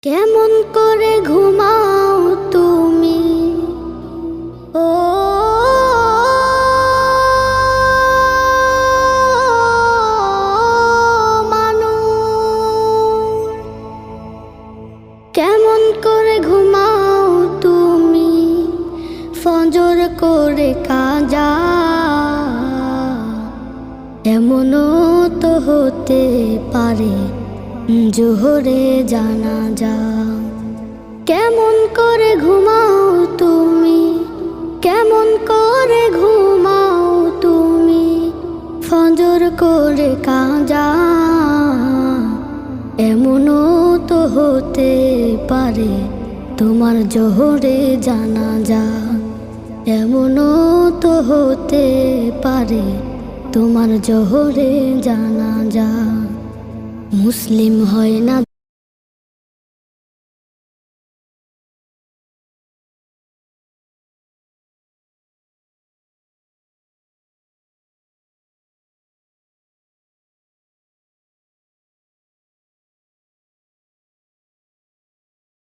কেমন করে ঘুমাও তুমি ও মানুষ, কেমন করে ঘুমাও তুমি ফজর করে কাজা, এমনও তো হতে পারে জোহরে জানাজা। কেমন করে ঘুমাও তুমি, কেমন করে ঘুমাও তুমি ফজর করে কাজা, এমনও তো হতে পারে তোমার জোহরে জানাজা, এমনও তো হতে পারে তোমার জোহরে জানাজা। মুসলিম হয় না